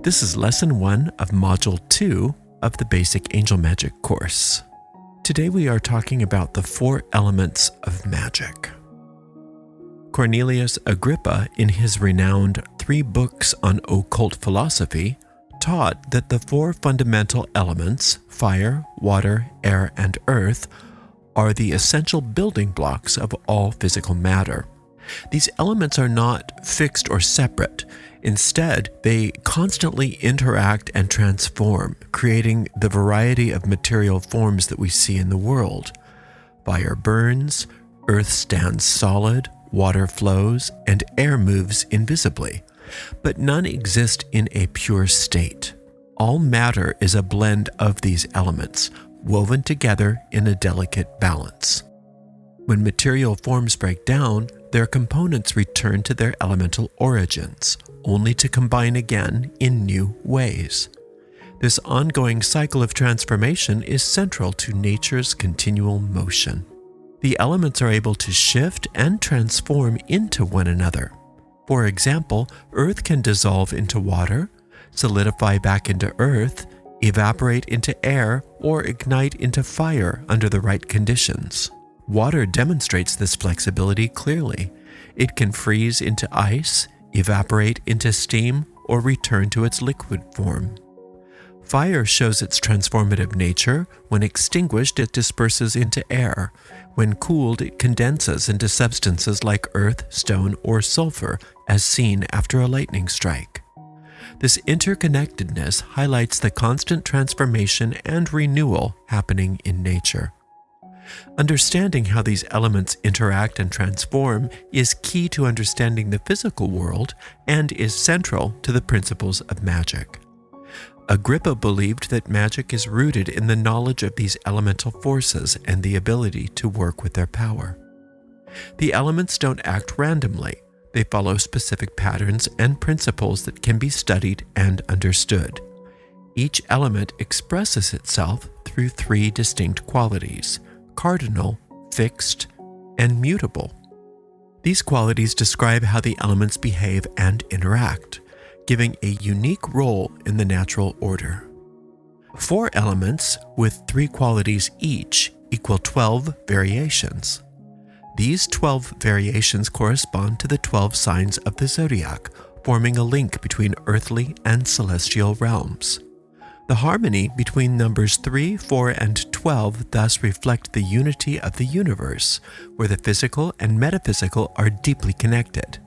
This is Lesson 1 of Module 2 of the Basic Angel Magic course. Today we are talking about the 4 elements of magic. Cornelius Agrippa, in his renowned 3 books on occult philosophy, taught that the 4 fundamental elements, fire, water, air, and earth, are the essential building blocks of all physical matter. These elements are not fixed or separate. Instead, they constantly interact and transform, creating the variety of material forms that we see in the world. Fire burns, earth stands solid, water flows, and air moves invisibly. But none exist in a pure state. All matter is a blend of these elements, woven together in a delicate balance. When material forms break down, their components return to their elemental origins, only to combine again in new ways. This ongoing cycle of transformation is central to nature's continual motion. The elements are able to shift and transform into one another. For example, earth can dissolve into water, solidify back into earth, evaporate into air, or ignite into fire under the right conditions. Water demonstrates this flexibility clearly. It can freeze into ice, evaporate into steam, or return to its liquid form. Fire shows its transformative nature. When extinguished, it disperses into air. When cooled, it condenses into substances like earth, stone, or sulfur, as seen after a lightning strike. This interconnectedness highlights the constant transformation and renewal happening in nature. Understanding how these elements interact and transform is key to understanding the physical world and is central to the principles of magic. Agrippa believed that magic is rooted in the knowledge of these elemental forces and the ability to work with their power. The elements don't act randomly. They follow specific patterns and principles that can be studied and understood. Each element expresses itself through 3 distinct qualities: cardinal, fixed, and mutable. These qualities describe how the elements behave and interact, giving a unique role in the natural order. 4 elements with 3 qualities each equal 12 variations. These 12 variations correspond to the 12 signs of the Zodiac, forming a link between earthly and celestial realms. The harmony between numbers 3, 4, and 12 thus reflect the unity of the universe, where the physical and metaphysical are deeply connected.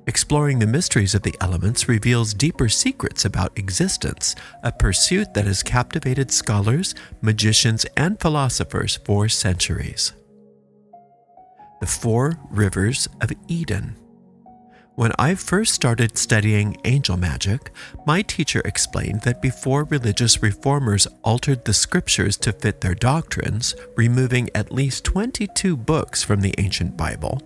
Exploring the mysteries of the elements reveals deeper secrets about existence, a pursuit that has captivated scholars, magicians, and philosophers for centuries. The 4 Rivers of Eden. When I first started studying angel magic, my teacher explained that before religious reformers altered the scriptures to fit their doctrines, removing at least 22 books from the ancient Bible,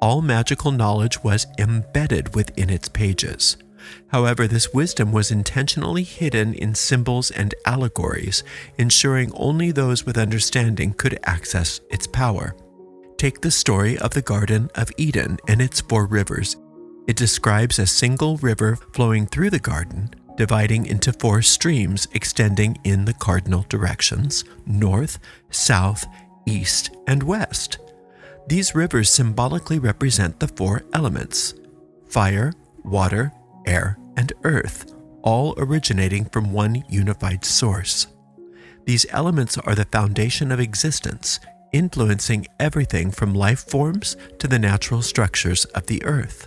all magical knowledge was embedded within its pages. However, this wisdom was intentionally hidden in symbols and allegories, ensuring only those with understanding could access its power. Take the story of the Garden of Eden and its 4 rivers. It describes a single river flowing through the garden, dividing into 4 streams extending in the cardinal directions: north, south, east, and west. These rivers symbolically represent the 4 elements: fire, water, air, and earth, all originating from one unified source. These elements are the foundation of existence, influencing everything from life forms to the natural structures of the earth.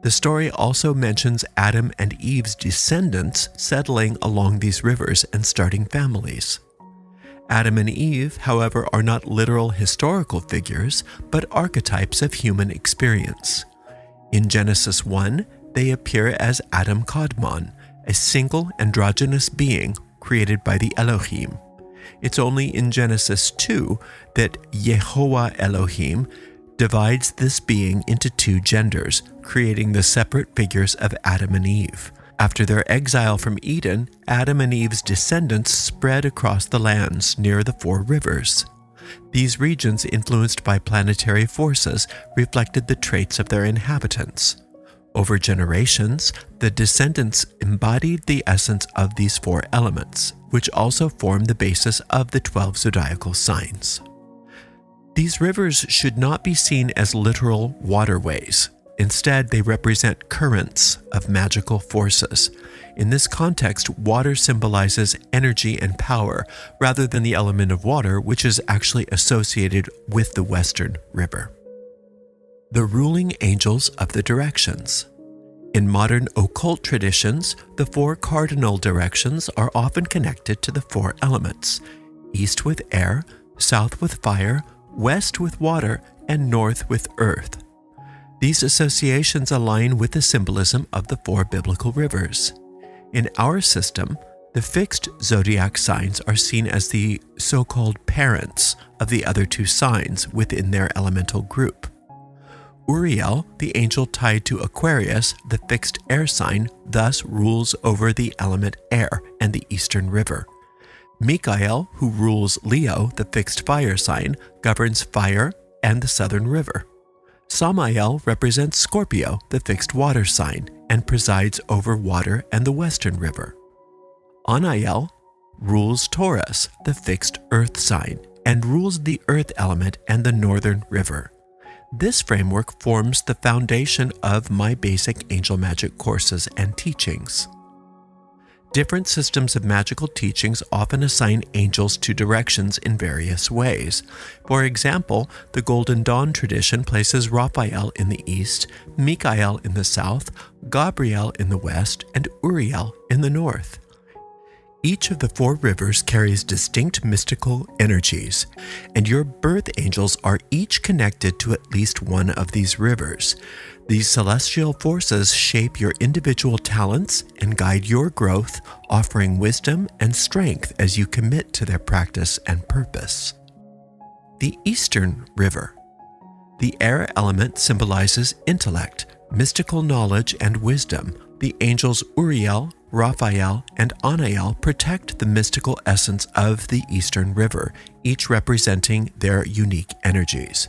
The story also mentions Adam and Eve's descendants settling along these rivers and starting families. Adam and Eve, however, are not literal historical figures, but archetypes of human experience. In Genesis 1, they appear as Adam Kadmon, a single androgynous being created by the Elohim. It's only in Genesis 2 that Yehovah Elohim divides this being into 2 genders, creating the separate figures of Adam and Eve. After their exile from Eden, Adam and Eve's descendants spread across the lands near the 4 rivers. These regions, influenced by planetary forces, reflected the traits of their inhabitants. Over generations, the descendants embodied the essence of these 4 elements, which also form the basis of the 12 zodiacal signs. These rivers should not be seen as literal waterways. Instead, they represent currents of magical forces. In this context, water symbolizes energy and power rather than the element of water, which is actually associated with the Western River. The ruling angels of the directions. In modern occult traditions, the 4 cardinal directions are often connected to the 4 elements: east with air, south with fire, west with water, and north with earth. These associations align with the symbolism of the 4 biblical rivers. In our system, the fixed zodiac signs are seen as the so-called parents of the other 2 signs within their elemental group. Uriel, the angel tied to Aquarius, the fixed air sign, thus rules over the element air and the eastern river. Michael, who rules Leo, the fixed fire sign, governs fire and the southern river. Samael represents Scorpio, the fixed water sign, and presides over water and the western river. Anael rules Taurus, the fixed earth sign, and rules the earth element and the northern river. This framework forms the foundation of my basic angel magic courses and teachings. Different systems of magical teachings often assign angels to directions in various ways. For example, the Golden Dawn tradition places Raphael in the east, Michael in the south, Gabriel in the west, and Uriel in the north. Each of the 4 rivers carries distinct mystical energies, and your birth angels are each connected to at least one of these rivers. These celestial forces shape your individual talents and guide your growth, offering wisdom and strength as you commit to their practice and purpose. The Eastern River. The air element symbolizes intellect, mystical knowledge, and wisdom. The angels Uriel, Raphael, and Anael protect the mystical essence of the Eastern River, each representing their unique energies.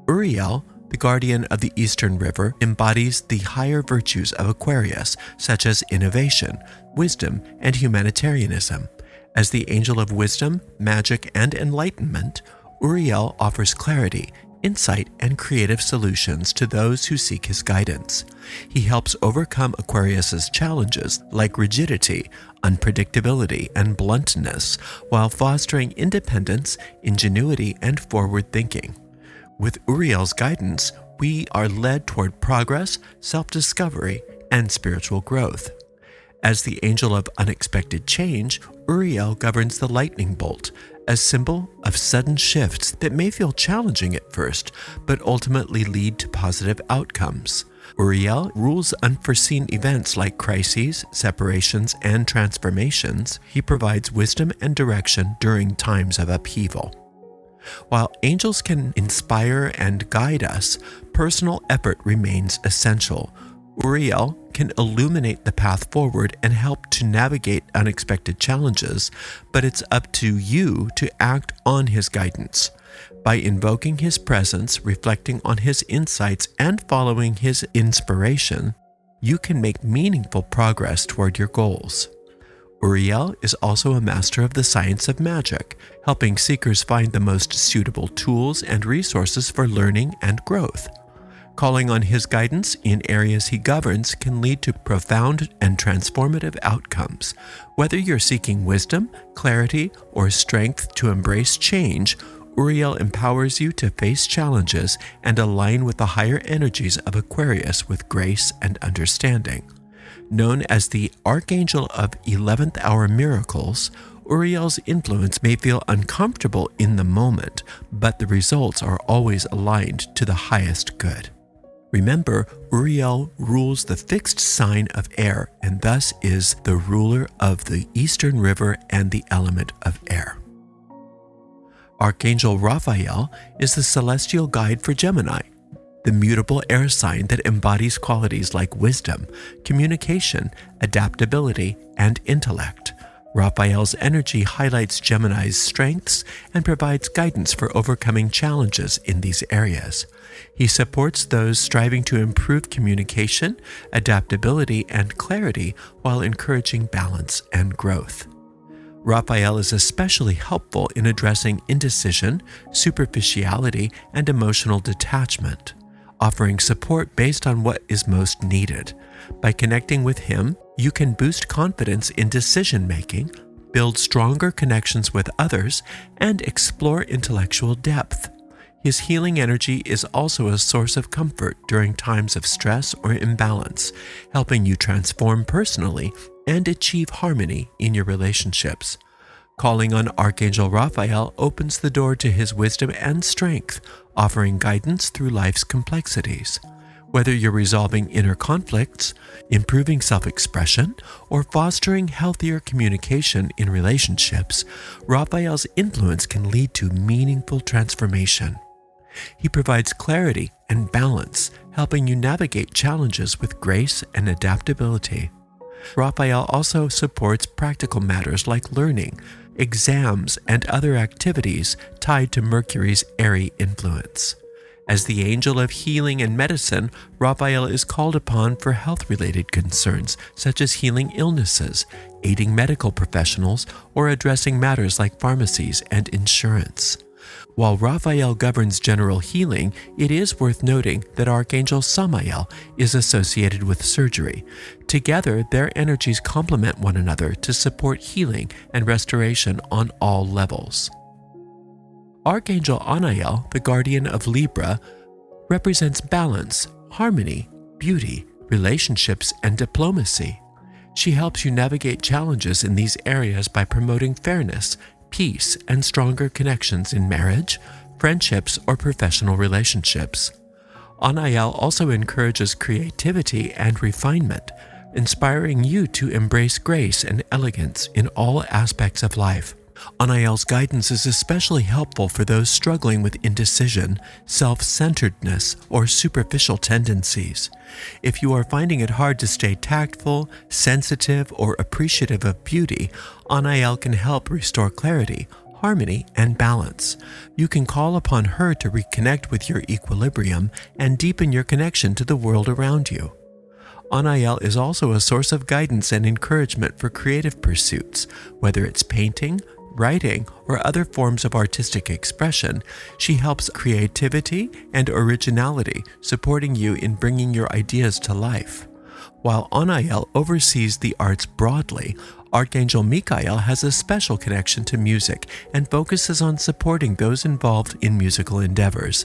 Uriel, the guardian of the Eastern River, embodies the higher virtues of Aquarius, such as innovation, wisdom, and humanitarianism. As the angel of wisdom, magic, and enlightenment, Uriel offers clarity, insight, and creative solutions to those who seek his guidance. He helps overcome Aquarius's challenges like rigidity, unpredictability, and bluntness, while fostering independence, ingenuity, and forward thinking. With Uriel's guidance, we are led toward progress, self-discovery, and spiritual growth. As the angel of unexpected change, Uriel governs the lightning bolt, a symbol of sudden shifts that may feel challenging at first, but ultimately lead to positive outcomes. Uriel rules unforeseen events like crises, separations, and transformations. He provides wisdom and direction during times of upheaval. While angels can inspire and guide us, personal effort remains essential. Uriel can illuminate the path forward and help to navigate unexpected challenges, but it's up to you to act on his guidance. By invoking his presence, reflecting on his insights, and following his inspiration, you can make meaningful progress toward your goals. Uriel is also a master of the science of magic, helping seekers find the most suitable tools and resources for learning and growth. Calling on his guidance in areas he governs can lead to profound and transformative outcomes. Whether you're seeking wisdom, clarity, or strength to embrace change, Uriel empowers you to face challenges and align with the higher energies of Aquarius with grace and understanding. Known as the Archangel of 11th hour miracles, Uriel's influence may feel uncomfortable in the moment, but the results are always aligned to the highest good. Remember, Uriel rules the fixed sign of air and thus is the ruler of the Eastern River and the element of air. Archangel Raphael is the celestial guide for Gemini, the mutable air sign that embodies qualities like wisdom, communication, adaptability, and intellect. Raphael's energy highlights Gemini's strengths and provides guidance for overcoming challenges in these areas. He supports those striving to improve communication, adaptability, and clarity while encouraging balance and growth. Raphael is especially helpful in addressing indecision, superficiality, and emotional detachment, offering support based on what is most needed. By connecting with him, you can boost confidence in decision-making, build stronger connections with others, and explore intellectual depth. His healing energy is also a source of comfort during times of stress or imbalance, helping you transform personally and achieve harmony in your relationships. Calling on Archangel Raphael opens the door to his wisdom and strength, offering guidance through life's complexities. Whether you're resolving inner conflicts, improving self-expression, or fostering healthier communication in relationships, Raphael's influence can lead to meaningful transformation. He provides clarity and balance, helping you navigate challenges with grace and adaptability. Raphael also supports practical matters like learning, exams, and other activities tied to Mercury's airy influence. As the angel of healing and medicine, Raphael is called upon for health-related concerns such as healing illnesses, aiding medical professionals, or addressing matters like pharmacies and insurance. While Raphael governs general healing, it is worth noting that Archangel Samael is associated with surgery. Together, their energies complement one another to support healing and restoration on all levels. Archangel Anael, the guardian of Libra, represents balance, harmony, beauty, relationships, and diplomacy. She helps you navigate challenges in these areas by promoting fairness, peace, and stronger connections in marriage, friendships, or professional relationships. Anael also encourages creativity and refinement, inspiring you to embrace grace and elegance in all aspects of life. Anael's guidance is especially helpful for those struggling with indecision, self-centeredness, or superficial tendencies. If you are finding it hard to stay tactful, sensitive, or appreciative of beauty, Anael can help restore clarity, harmony, and balance. You can call upon her to reconnect with your equilibrium and deepen your connection to the world around you. Anael is also a source of guidance and encouragement for creative pursuits, whether it's painting, writing, or other forms of artistic expression. She helps creativity and originality, supporting you in bringing your ideas to life. While Anael oversees the arts broadly, Archangel Michael has a special connection to music and focuses on supporting those involved in musical endeavors.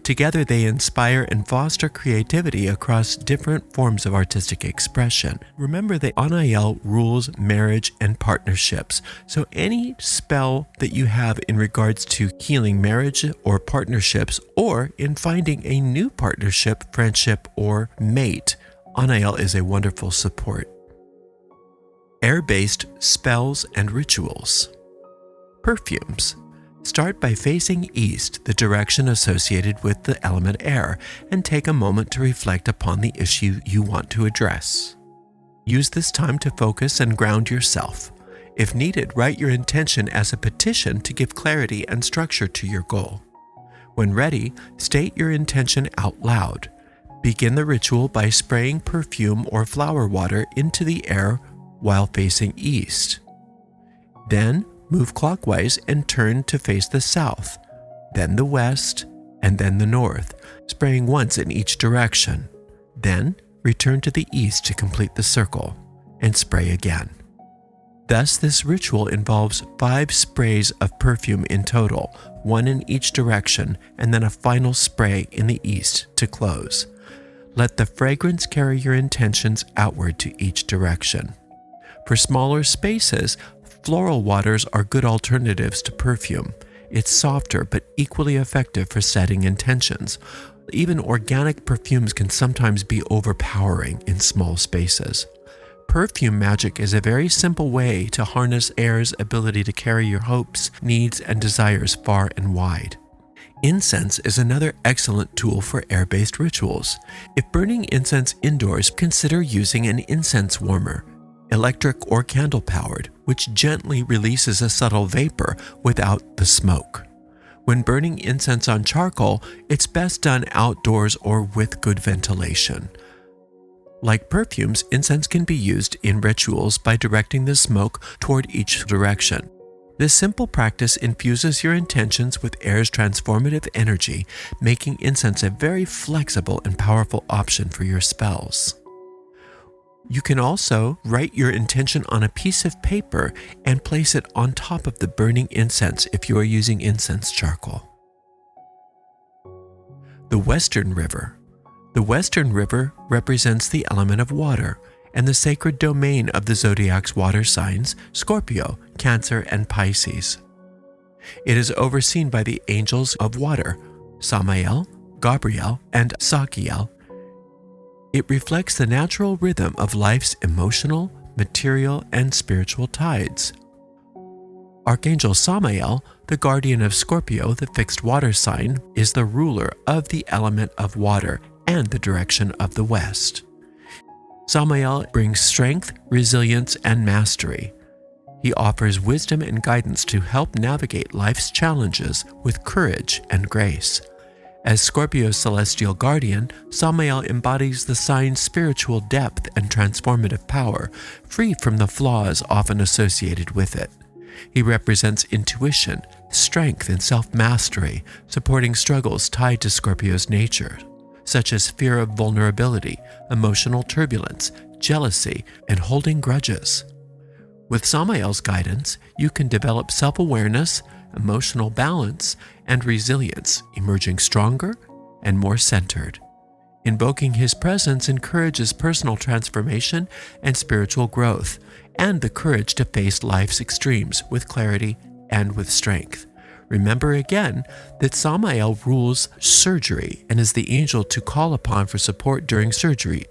Together, they inspire and foster creativity across different forms of artistic expression. Remember that Anael rules marriage and partnerships, so any spell that you have in regards to healing marriage or partnerships, or in finding a new partnership, friendship, or mate, Anael is a wonderful support. Air-based spells and rituals. Perfumes. Start by facing east, the direction associated with the element air, and take a moment to reflect upon the issue you want to address. Use this time to focus and ground yourself. If needed, write your intention as a petition to give clarity and structure to your goal. When ready, state your intention out loud. Begin the ritual by spraying perfume or flower water into the air while facing east. Then move clockwise and turn to face the south, then the west, and then the north, spraying once in each direction. Then return to the east to complete the circle, and spray again. Thus, this ritual involves 5 sprays of perfume in total, 1 in each direction, and then a final spray in the east to close. Let the fragrance carry your intentions outward to each direction. For smaller spaces, floral waters are good alternatives to perfume. It's softer but equally effective for setting intentions. Even organic perfumes can sometimes be overpowering in small spaces. Perfume magic is a very simple way to harness air's ability to carry your hopes, needs, and desires far and wide. Incense is another excellent tool for air-based rituals. If burning incense indoors, consider using an incense warmer, electric or candle-powered, which gently releases a subtle vapor without the smoke. When burning incense on charcoal, it's best done outdoors or with good ventilation. Like perfumes, incense can be used in rituals by directing the smoke toward each direction. This simple practice infuses your intentions with air's transformative energy, making incense a very flexible and powerful option for your spells. You can also write your intention on a piece of paper and place it on top of the burning incense if you are using incense charcoal. The Western River. The Western River represents the element of water and the sacred domain of the Zodiac's water signs, Scorpio, Cancer, and Pisces. It is overseen by the angels of water, Samael, Gabriel, and Sakiel. It reflects the natural rhythm of life's emotional, material, and spiritual tides. Archangel Samael, the guardian of Scorpio, the fixed water sign, is the ruler of the element of water and the direction of the west. Samael brings strength, resilience, and mastery. He offers wisdom and guidance to help navigate life's challenges with courage and grace. As Scorpio's celestial guardian, Samael embodies the sign's spiritual depth and transformative power, free from the flaws often associated with it. He represents intuition, strength, and self-mastery, supporting struggles tied to Scorpio's nature, such as fear of vulnerability, emotional turbulence, jealousy, and holding grudges. With Samael's guidance, you can develop self-awareness, emotional balance, and resilience, emerging stronger and more centered. Invoking his presence encourages personal transformation and spiritual growth, and the courage to face life's extremes with clarity and with strength. Remember again that Samael rules surgery and is the angel to call upon for support during surgery.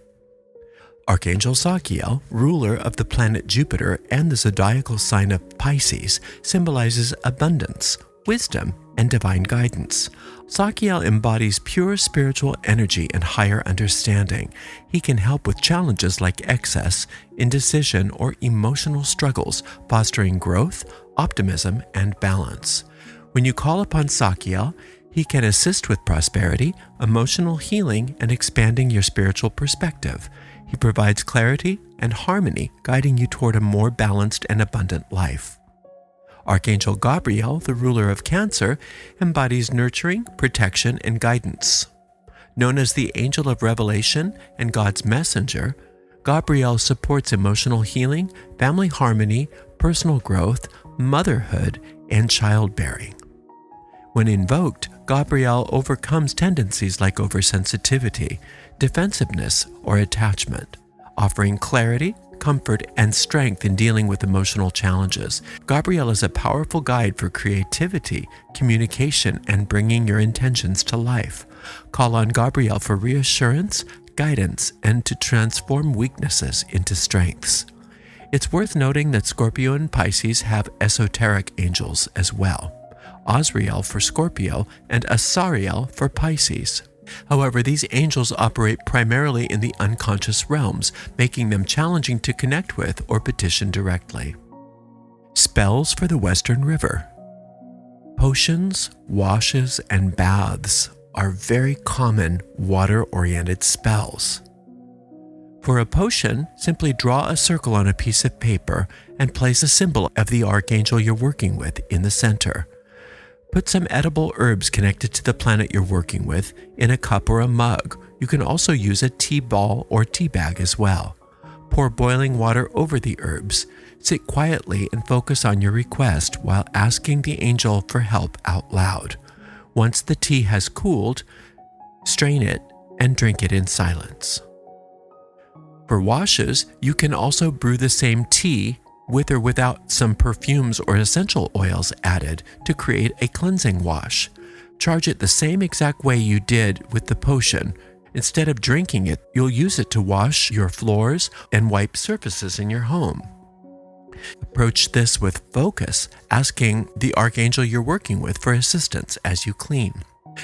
Archangel Sakiel, ruler of the planet Jupiter and the zodiacal sign of Pisces, symbolizes abundance, wisdom, and divine guidance. Sakiel embodies pure spiritual energy and higher understanding. He can help with challenges like excess, indecision, or emotional struggles, fostering growth, optimism, and balance. When you call upon Sakiel, he can assist with prosperity, emotional healing, and expanding your spiritual perspective. He provides clarity and harmony, guiding you toward a more balanced and abundant life. Archangel Gabriel, the ruler of Cancer, embodies nurturing, protection, and guidance. Known as the angel of revelation and God's messenger, Gabriel supports emotional healing, family harmony, personal growth, motherhood, and childbearing. When invoked, Gabriel overcomes tendencies like oversensitivity, defensiveness, or attachment, offering clarity, comfort, and strength in dealing with emotional challenges. Gabriel is a powerful guide for creativity, communication, and bringing your intentions to life. Call on Gabriel for reassurance, guidance, and to transform weaknesses into strengths. It's worth noting that Scorpio and Pisces have esoteric angels as well. Azrael for Scorpio and Asariel for Pisces. However, these angels operate primarily in the unconscious realms, making them challenging to connect with or petition directly. Spells for the Western River. Potions, washes, and baths are very common water-oriented spells. For a potion, simply draw a circle on a piece of paper and place a symbol of the archangel you're working with in the center. Put some edible herbs connected to the planet you're working with in a cup or a mug. You can also use a tea ball or tea bag as well. Pour boiling water over the herbs. Sit quietly and focus on your request while asking the angel for help out loud. Once the tea has cooled, strain it and drink it in silence. For washes, you can also brew the same tea with or without some perfumes or essential oils added to create a cleansing wash. Charge it the same exact way you did with the potion. Instead of drinking it, you'll use it to wash your floors and wipe surfaces in your home. Approach this with focus, asking the archangel you're working with for assistance as you clean.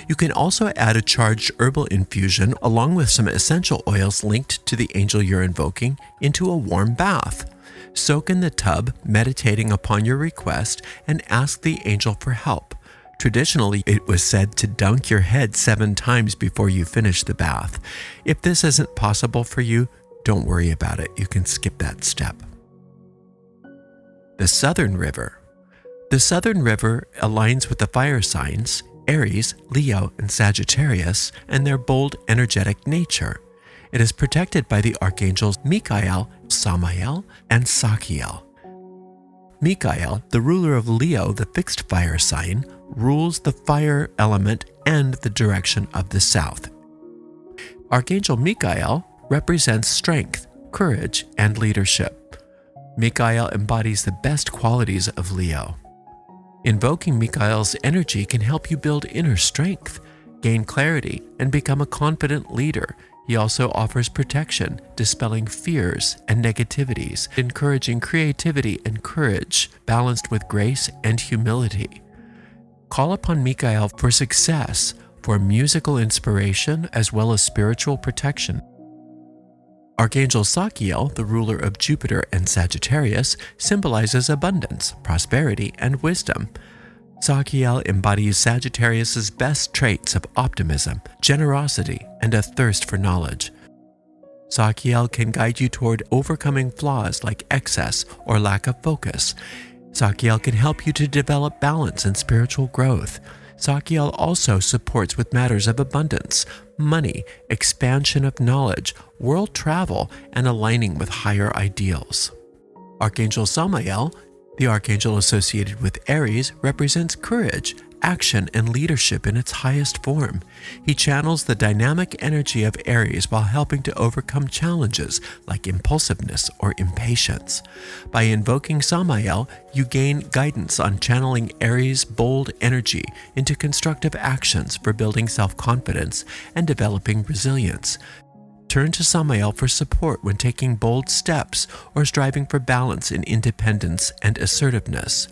You can also add a charged herbal infusion along with some essential oils linked to the angel you're invoking into a warm bath. Soak in the tub, meditating upon your request, and ask the angel for help. Traditionally, it was said to dunk your head 7 times before you finish the bath. If this isn't possible for you, don't worry about it. You can skip that step. The Southern River. The Southern River aligns with the fire signs, Aries, Leo, and Sagittarius, and their bold, energetic nature. It is protected by the archangels Michael, Samael, and Sakiel. Michael, the ruler of Leo, the fixed fire sign, rules the fire element and the direction of the south. Archangel Michael represents strength, courage, and leadership. Michael embodies the best qualities of Leo. Invoking Michael's energy can help you build inner strength, gain clarity, and become a confident leader. He also offers protection, dispelling fears and negativities, encouraging creativity and courage, balanced with grace and humility. Call upon Michael for success, for musical inspiration, as well as spiritual protection. Archangel Sakiel, the ruler of Jupiter and Sagittarius, symbolizes abundance, prosperity, and wisdom. Sakiel embodies Sagittarius's best traits of optimism, generosity, and a thirst for knowledge. Sakiel can guide you toward overcoming flaws like excess or lack of focus. Sakiel can help you to develop balance and spiritual growth. Sakiel also supports with matters of abundance, money, expansion of knowledge, world travel, and aligning with higher ideals. Archangel Samael, the archangel associated with Aries, represents courage, action, and leadership in its highest form. He channels the dynamic energy of Aries while helping to overcome challenges like impulsiveness or impatience. By invoking Samael, you gain guidance on channeling Aries' bold energy into constructive actions for building self-confidence and developing resilience. Turn to Samael for support when taking bold steps or striving for balance in independence and assertiveness.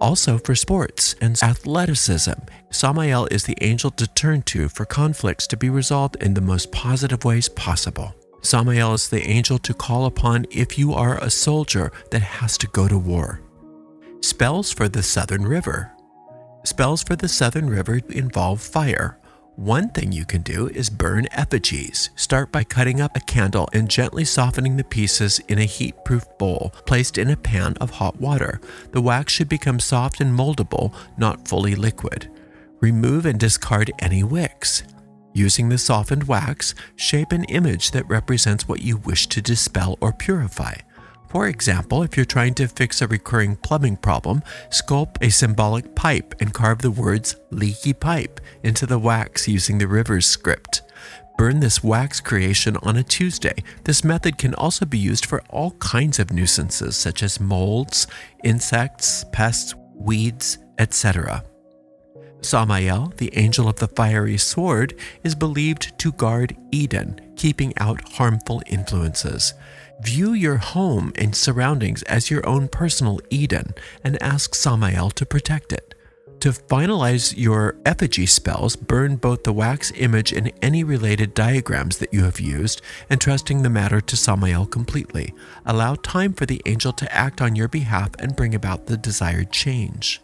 Also for sports and athleticism, Samael is the angel to turn to for conflicts to be resolved in the most positive ways possible. Samael is the angel to call upon if you are a soldier that has to go to war. Spells for the Southern River. Spells for the Southern River involve fire. One thing you can do is burn effigies. Start by cutting up a candle and gently softening the pieces in a heat-proof bowl placed in a pan of hot water. The wax should become soft and moldable, not fully liquid. Remove and discard any wicks. Using the softened wax, shape an image that represents what you wish to dispel or purify. For example, if you're trying to fix a recurring plumbing problem, sculpt a symbolic pipe and carve the words "leaky pipe" into the wax using the river's script. Burn this wax creation on a Tuesday. This method can also be used for all kinds of nuisances such as molds, insects, pests, weeds, etc. Samael, the angel of the fiery sword, is believed to guard Eden, keeping out harmful influences. View your home and surroundings as your own personal Eden and ask Samael to protect it. To finalize your effigy spells, burn both the wax image and any related diagrams that you have used, entrusting the matter to Samael completely. Allow time for the angel to act on your behalf and bring about the desired change.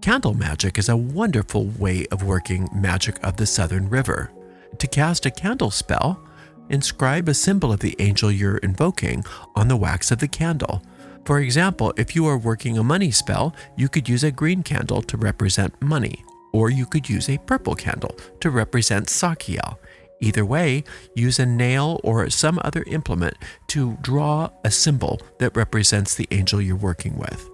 Candle magic is a wonderful way of working magic of the Southern River. To cast a candle spell, inscribe a symbol of the angel you're invoking on the wax of the candle. For example, if you are working a money spell, you could use a green candle to represent money, or you could use a purple candle to represent Sakiel. Either way, use a nail or some other implement to draw a symbol that represents the angel you're working with.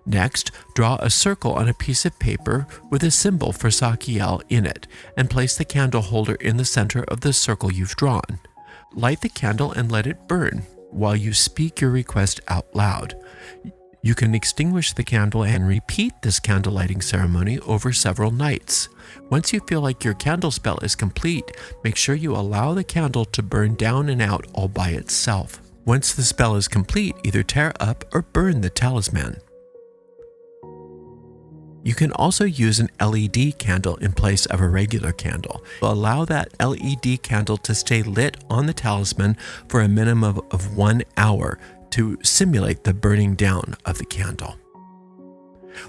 Next, draw a circle on a piece of paper with a symbol for Sakiel in it, and place the candle holder in the center of the circle you've drawn. Light the candle and let it burn while you speak your request out loud. You can extinguish the candle and repeat this candle lighting ceremony over several nights. Once you feel like your candle spell is complete, make sure you allow the candle to burn down and out all by itself. Once the spell is complete, either tear up or burn the talisman. You can also use an LED candle in place of a regular candle. Allow that LED candle to stay lit on the talisman for a minimum of 1 hour to simulate the burning down of the candle.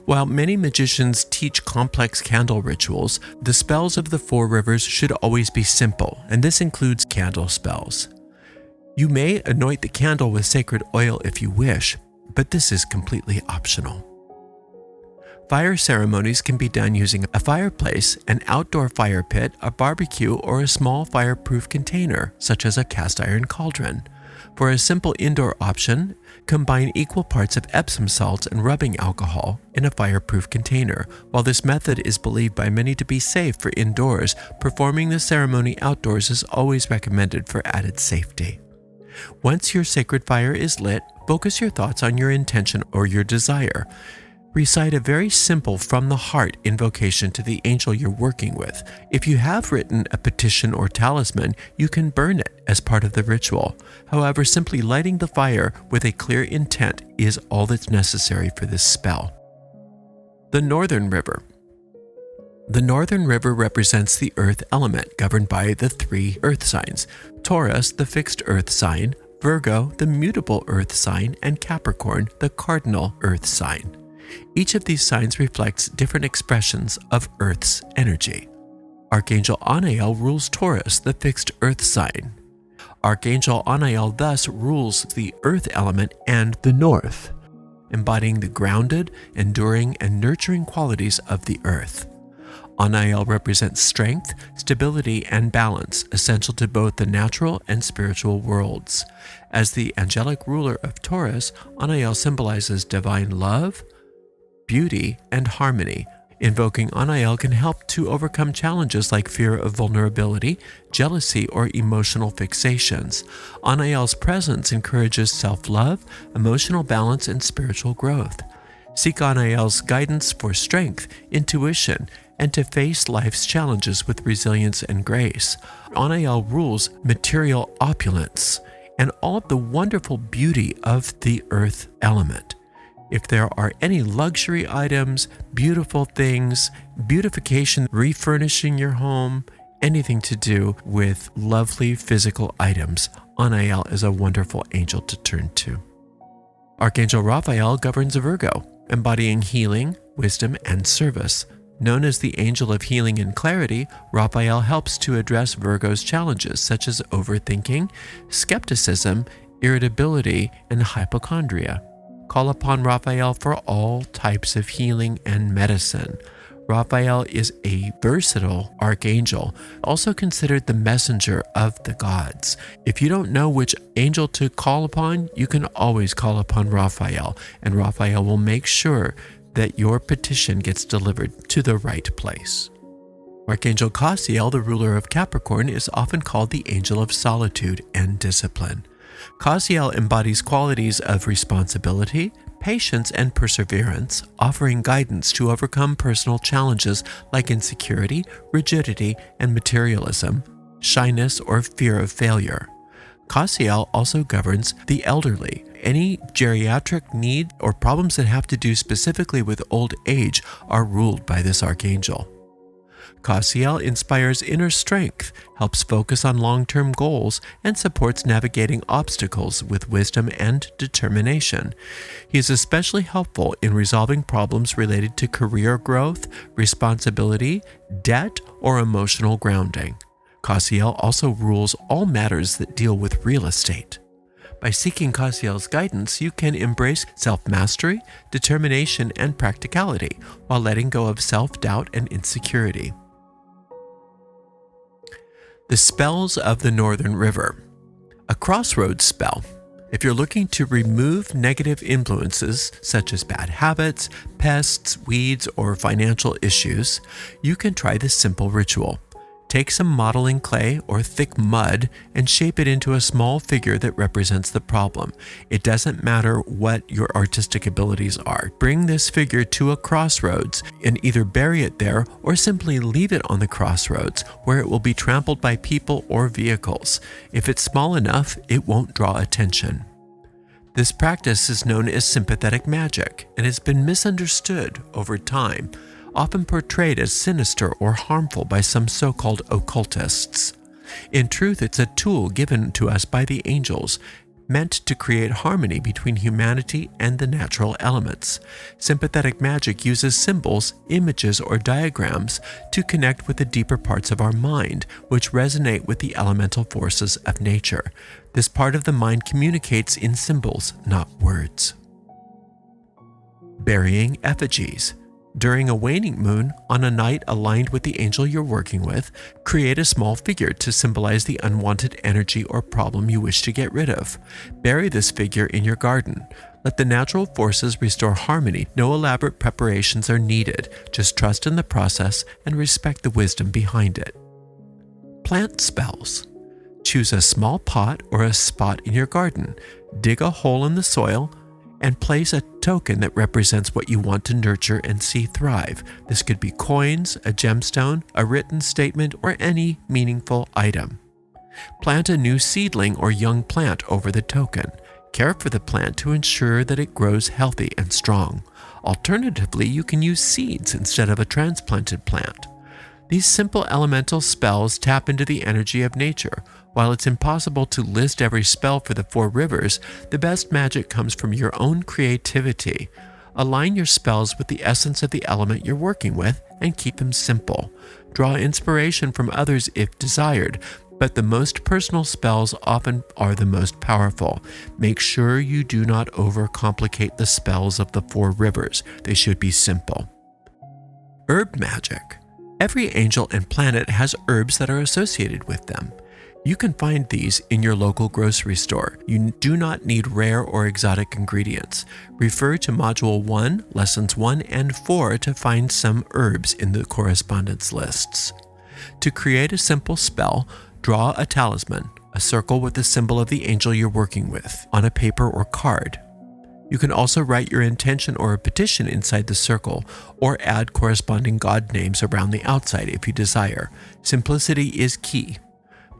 While many magicians teach complex candle rituals, the spells of the four rivers should always be simple, and this includes candle spells. You may anoint the candle with sacred oil if you wish, but this is completely optional. Fire ceremonies can be done using a fireplace, an outdoor fire pit, a barbecue, or a small fireproof container, such as a cast iron cauldron. For a simple indoor option, combine equal parts of Epsom salts and rubbing alcohol in a fireproof container. While this method is believed by many to be safe for indoors, performing the ceremony outdoors is always recommended for added safety. Once your sacred fire is lit, focus your thoughts on your intention or your desire. Recite a very simple from the heart invocation to the angel you're working with. If you have written a petition or talisman, you can burn it as part of the ritual. However, simply lighting the fire with a clear intent is all that's necessary for this spell. The Northern River. The Northern River represents the earth element governed by the three earth signs: Taurus, the fixed earth sign; Virgo, the mutable earth sign; and Capricorn, the cardinal earth sign. Each of these signs reflects different expressions of Earth's energy. Archangel Anael rules Taurus, the fixed earth sign. Archangel Anael thus rules the earth element and the north, embodying the grounded, enduring, and nurturing qualities of the earth. Anael represents strength, stability, and balance, essential to both the natural and spiritual worlds. As the angelic ruler of Taurus, Anael symbolizes divine love, beauty, and harmony. Invoking Anael can help to overcome challenges like fear of vulnerability, jealousy, or emotional fixations. Anael's presence encourages self-love, emotional balance, and spiritual growth. Seek Anael's guidance for strength, intuition, and to face life's challenges with resilience and grace. Anael rules material opulence and all of the wonderful beauty of the earth element. If there are any luxury items, beautiful things, beautification, refurnishing your home, anything to do with lovely physical items, Anael is a wonderful angel to turn to. Archangel Raphael governs Virgo, embodying healing, wisdom, and service. Known as the angel of healing and clarity, Raphael helps to address Virgo's challenges such as overthinking, skepticism, irritability, and hypochondria. Call upon Raphael for all types of healing and medicine. Raphael is a versatile archangel, also considered the messenger of the gods. If you don't know which angel to call upon, you can always call upon Raphael, and Raphael will make sure that your petition gets delivered to the right place. Archangel Cassiel, the ruler of Capricorn, is often called the angel of solitude and discipline. Cassiel embodies qualities of responsibility, patience, and perseverance, offering guidance to overcome personal challenges like insecurity, rigidity, and materialism, shyness, or fear of failure. Cassiel also governs the elderly. Any geriatric need or problems that have to do specifically with old age are ruled by this archangel. Cassiel inspires inner strength, helps focus on long-term goals, and supports navigating obstacles with wisdom and determination. He is especially helpful in resolving problems related to career growth, responsibility, debt, or emotional grounding. Cassiel also rules all matters that deal with real estate. By seeking Cassiel's guidance, you can embrace self-mastery, determination, and practicality while letting go of self-doubt and insecurity. The spells of the Northern River. A crossroads spell. If you're looking to remove negative influences such as bad habits, pests, weeds, or financial issues, you can try this simple ritual. Take some modeling clay or thick mud and shape it into a small figure that represents the problem. It doesn't matter what your artistic abilities are. Bring this figure to a crossroads and either bury it there or simply leave it on the crossroads where it will be trampled by people or vehicles. If it's small enough, it won't draw attention. This practice is known as sympathetic magic and has been misunderstood over time, often portrayed as sinister or harmful by some so-called occultists. In truth, it's a tool given to us by the angels meant to create harmony between humanity and the natural elements. Sympathetic magic uses symbols, images, or diagrams to connect with the deeper parts of our mind, which resonate with the elemental forces of nature. This part of the mind communicates in symbols, not words. Burying effigies. During a waning moon, on a night aligned with the angel you're working with, create a small figure to symbolize the unwanted energy or problem you wish to get rid of. Bury this figure in your garden. Let the natural forces restore harmony. No elaborate preparations are needed. Just trust in the process and respect the wisdom behind it. Plant spells. Choose a small pot or a spot in your garden. Dig a hole in the soil and place a token that represents what you want to nurture and see thrive. This could be coins, a gemstone, a written statement, or any meaningful item. Plant a new seedling or young plant over the token. Care for the plant to ensure that it grows healthy and strong. Alternatively, you can use seeds instead of a transplanted plant. These simple elemental spells tap into the energy of nature. While it's impossible to list every spell for the four rivers, the best magic comes from your own creativity. Align your spells with the essence of the element you're working with and keep them simple. Draw inspiration from others if desired, but the most personal spells often are the most powerful. Make sure you do not overcomplicate the spells of the four rivers. They should be simple. Herb magic. Every angel and planet has herbs that are associated with them. You can find these in your local grocery store. You do not need rare or exotic ingredients. Refer to Module 1, Lessons 1 and 4 to find some herbs in the correspondence lists. To create a simple spell, draw a talisman, a circle with the symbol of the angel you're working with, on a paper or card. You can also write your intention or a petition inside the circle, or add corresponding god names around the outside if you desire. Simplicity is key.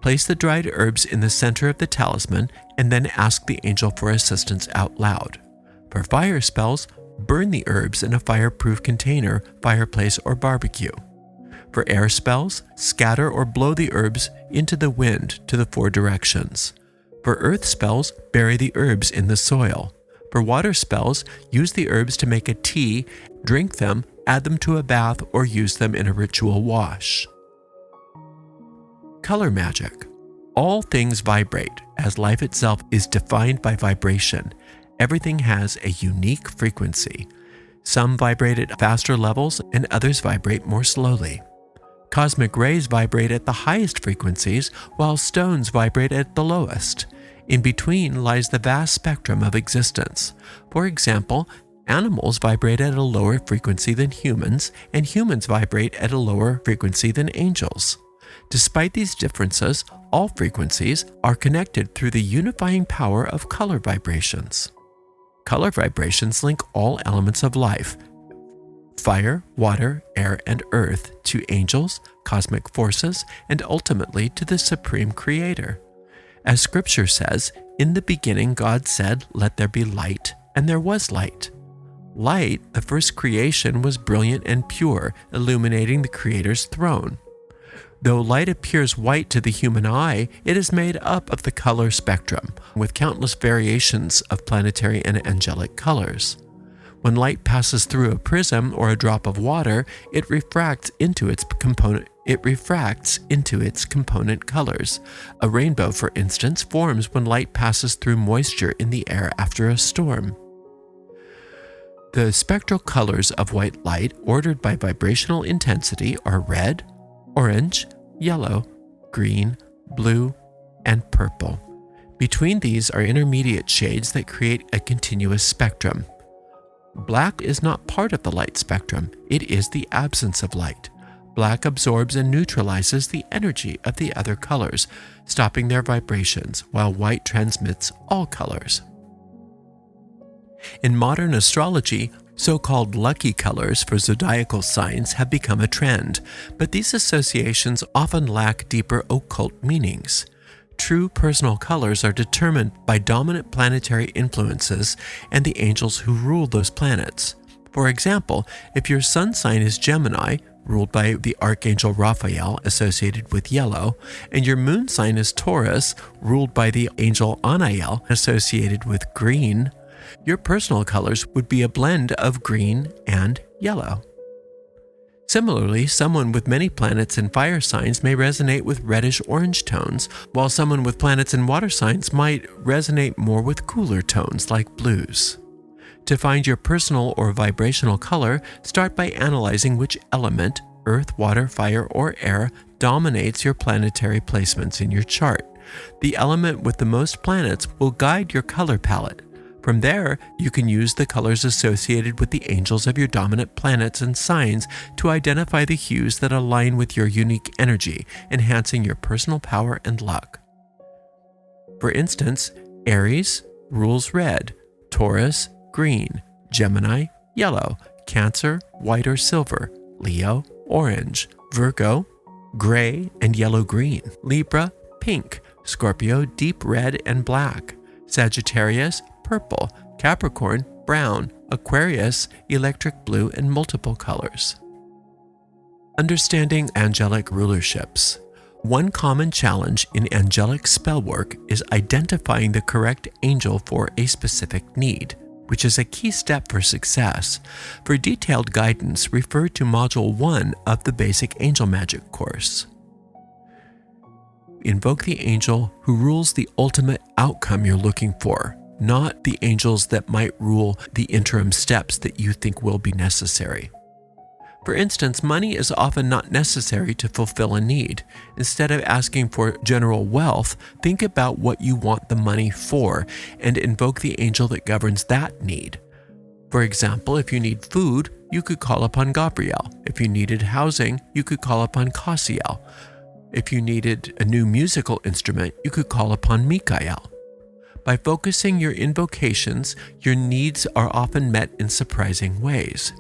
Place the dried herbs in the center of the talisman and then ask the angel for assistance out loud. For fire spells, burn the herbs in a fireproof container, fireplace, or barbecue. For air spells, scatter or blow the herbs into the wind to the four directions. For earth spells, bury the herbs in the soil. For water spells, use the herbs to make a tea, drink them, add them to a bath, or use them in a ritual wash. Color magic. All things vibrate, as life itself is defined by vibration. Everything has a unique frequency. Some vibrate at faster levels and others vibrate more slowly. Cosmic rays vibrate at the highest frequencies, while stones vibrate at the lowest. In between lies the vast spectrum of existence. For example, animals vibrate at a lower frequency than humans, and humans vibrate at a lower frequency than angels. Despite these differences, all frequencies are connected through the unifying power of color vibrations. Color vibrations link all elements of life, fire, water, air, and earth, to angels, cosmic forces, and ultimately to the Supreme Creator. As Scripture says, in the beginning God said, "Let there be light," and there was light. Light, the first creation, was brilliant and pure, illuminating the Creator's throne. Though light appears white to the human eye, it is made up of the color spectrum, with countless variations of planetary and angelic colors. When light passes through a prism or a drop of water, it refracts into its component colors. A rainbow, for instance, forms when light passes through moisture in the air after a storm. The spectral colors of white light, ordered by vibrational intensity, are red, orange, yellow, green, blue, and purple. Between these are intermediate shades that create a continuous spectrum. Black is not part of the light spectrum. It is the absence of light. Black absorbs and neutralizes the energy of the other colors, stopping their vibrations, while white transmits all colors. In modern astrology, so-called lucky colors for zodiacal signs have become a trend, but these associations often lack deeper occult meanings. True personal colors are determined by dominant planetary influences and the angels who rule those planets. For example, if your sun sign is Gemini, ruled by the Archangel Raphael, associated with yellow, and your moon sign is Taurus, ruled by the angel Aniel, associated with green, your personal colors would be a blend of green and yellow. Similarly, someone with many planets in fire signs may resonate with reddish-orange tones, while someone with planets in water signs might resonate more with cooler tones like blues. To find your personal or vibrational color, start by analyzing which element, earth, water, fire, or air, dominates your planetary placements in your chart. The element with the most planets will guide your color palette. From there, you can use the colors associated with the angels of your dominant planets and signs to identify the hues that align with your unique energy, enhancing your personal power and luck. For instance, Aries rules red, Taurus, green, Gemini, yellow, Cancer, white or silver, Leo, orange, Virgo, gray and yellow-green, Libra, pink, Scorpio, deep red and black, Sagittarius, purple, Capricorn, brown, Aquarius, electric blue, and multiple colors. Understanding angelic rulerships. One common challenge in angelic spell work is identifying the correct angel for a specific need, which is a key step for success. For detailed guidance, refer to Module 1 of the Basic Angel Magic course. Invoke the angel who rules the ultimate outcome you're looking for, not the angels that might rule the interim steps that you think will be necessary. For instance, money is often not necessary to fulfill a need. Instead of asking for general wealth, think about what you want the money for and invoke the angel that governs that need. For example, if you need food, you could call upon Gabriel. If you needed housing, you could call upon Cassiel. If you needed a new musical instrument, you could call upon Michael. By focusing your invocations, your needs are often met in surprising ways.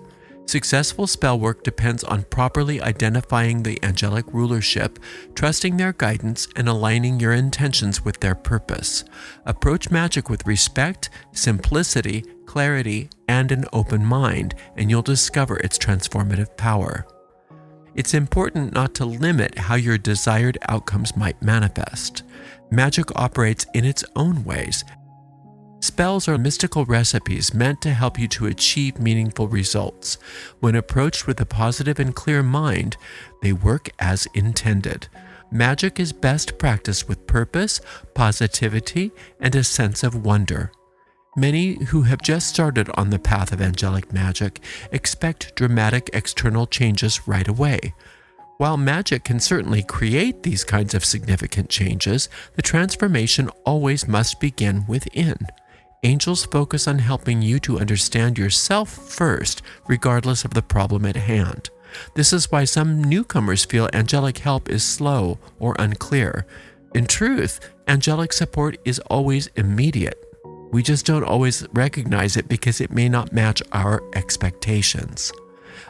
Successful spell work depends on properly identifying the angelic rulership, trusting their guidance, and aligning your intentions with their purpose. Approach magic with respect, simplicity, clarity, and an open mind, and you'll discover its transformative power. It's important not to limit how your desired outcomes might manifest. Magic operates in its own ways. Spells are mystical recipes meant to help you to achieve meaningful results. When approached with a positive and clear mind, they work as intended. Magic is best practiced with purpose, positivity, and a sense of wonder. Many who have just started on the path of angelic magic expect dramatic external changes right away. While magic can certainly create these kinds of significant changes, the transformation always must begin within. Angels focus on helping you to understand yourself first, regardless of the problem at hand. This is why some newcomers feel angelic help is slow or unclear. In truth, angelic support is always immediate. We just don't always recognize it because it may not match our expectations.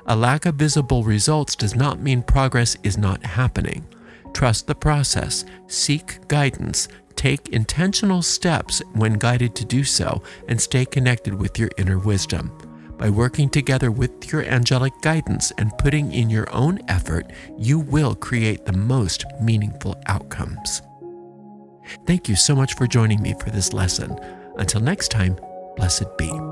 A lack of visible results does not mean progress is not happening. Trust the process, seek guidance, take intentional steps when guided to do so, and stay connected with your inner wisdom. By working together with your angelic guidance and putting in your own effort, you will create the most meaningful outcomes. Thank you so much for joining me for this lesson. Until next time, blessed be.